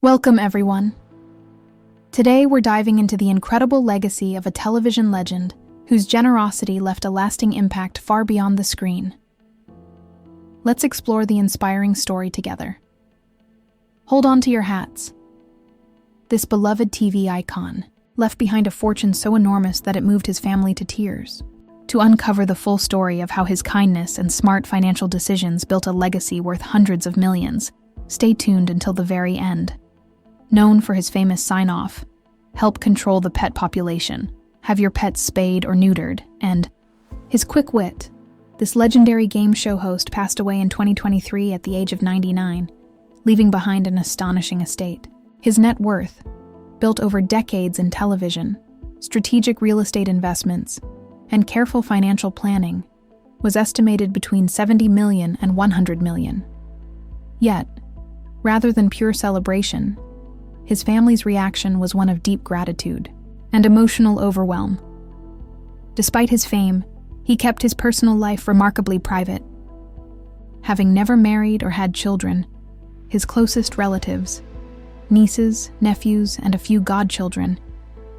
Welcome, everyone. Today we're diving into the incredible legacy of a television legend whose generosity left a lasting impact far beyond the screen. Let's explore the inspiring story together. Hold on to your hats. This beloved TV icon left behind a fortune so enormous that it moved his family to tears. To uncover the full story of how his kindness and smart financial decisions built a legacy worth hundreds of millions, stay tuned until the very end. Known for his famous sign-off, help control the pet population, have your pets spayed or neutered, and his quick wit, this legendary game show host passed away in 2023 at the age of 99, leaving behind an astonishing estate. His net worth, built over decades in television, strategic real estate investments, and careful financial planning, was estimated between $70 million and $100 million. Yet, rather than pure celebration, his family's reaction was one of deep gratitude and emotional overwhelm. Despite his fame, he kept his personal life remarkably private. Having never married or had children, his closest relatives, nieces, nephews, and a few godchildren,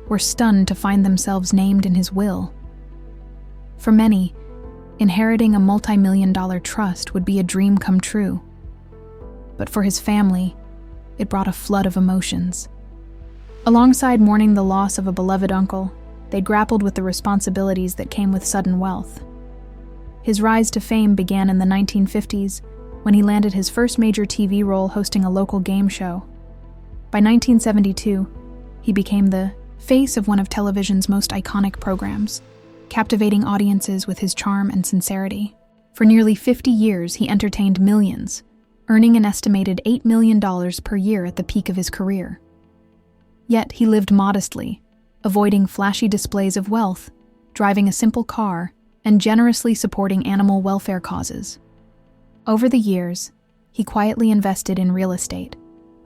were stunned to find themselves named in his will. For many, inheriting a multi-million-dollar trust would be a dream come true. But for his family, it brought a flood of emotions. Alongside mourning the loss of a beloved uncle, they grappled with the responsibilities that came with sudden wealth. His rise to fame began in the 1950s when he landed his first major TV role hosting a local game show. By 1972, he became the face of one of television's most iconic programs, captivating audiences with his charm and sincerity. For nearly 50 years, he entertained millions, earning an estimated $8 million per year at the peak of his career. Yet he lived modestly, avoiding flashy displays of wealth, driving a simple car, and generously supporting animal welfare causes. Over the years, he quietly invested in real estate,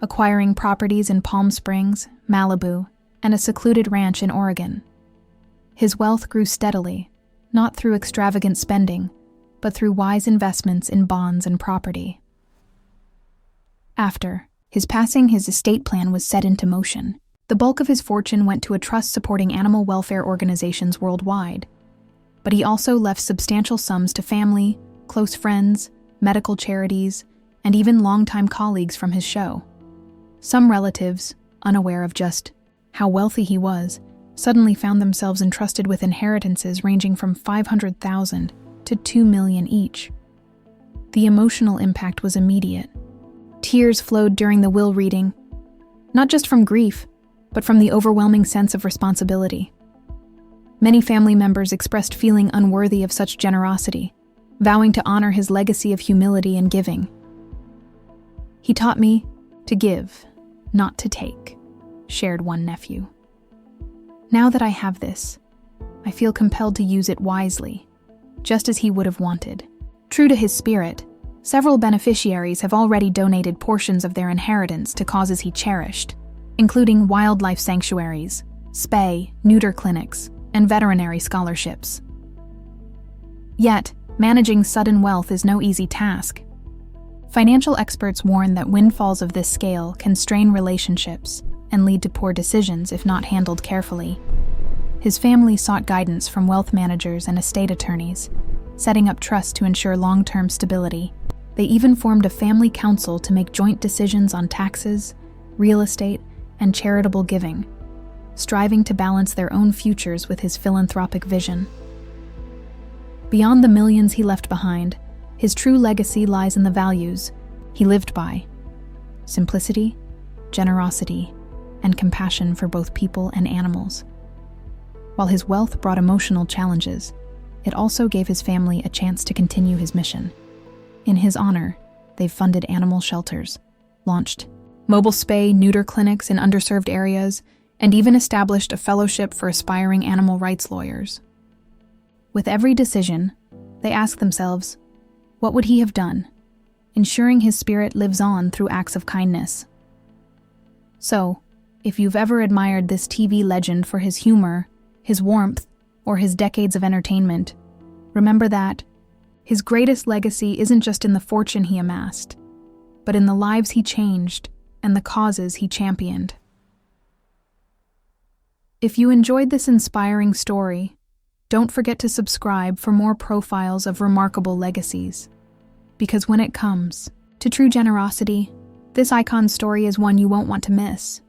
acquiring properties in Palm Springs, Malibu, and a secluded ranch in Oregon. His wealth grew steadily, not through extravagant spending, but through wise investments in bonds and property. After his passing, his estate plan was set into motion. The bulk of his fortune went to a trust supporting animal welfare organizations worldwide, but he also left substantial sums to family, close friends, medical charities, and even longtime colleagues from his show. Some relatives, unaware of just how wealthy he was, suddenly found themselves entrusted with inheritances ranging from $500,000 to $2 million each. The emotional impact was immediate. Tears flowed during the will reading, not just from grief, but from the overwhelming sense of responsibility. Many family members expressed feeling unworthy of such generosity, vowing to honor his legacy of humility and giving. "He taught me to give, not to take," shared one nephew. "Now that I have this, I feel compelled to use it wisely, just as he would have wanted." True to his spirit, several beneficiaries have already donated portions of their inheritance to causes he cherished, including wildlife sanctuaries, spay, neuter clinics, and veterinary scholarships. Yet, managing sudden wealth is no easy task. Financial experts warn that windfalls of this scale can strain relationships and lead to poor decisions if not handled carefully. His family sought guidance from wealth managers and estate attorneys, setting up trusts to ensure long-term stability. They even formed a family council to make joint decisions on taxes, real estate, and charitable giving, striving to balance their own futures with his philanthropic vision. Beyond the millions he left behind, his true legacy lies in the values he lived by: simplicity, generosity, and compassion for both people and animals. While his wealth brought emotional challenges, it also gave his family a chance to continue his mission. In his honor, they've funded animal shelters, launched mobile spay, neuter clinics in underserved areas, and even established a fellowship for aspiring animal rights lawyers. With every decision, they ask themselves, what would he have done, ensuring his spirit lives on through acts of kindness. So, if you've ever admired this TV legend for his humor, his warmth, or his decades of entertainment, remember that his greatest legacy isn't just in the fortune he amassed, but in the lives he changed and the causes he championed. If you enjoyed this inspiring story, don't forget to subscribe for more profiles of remarkable legacies. Because when it comes to true generosity, this icon's story is one you won't want to miss.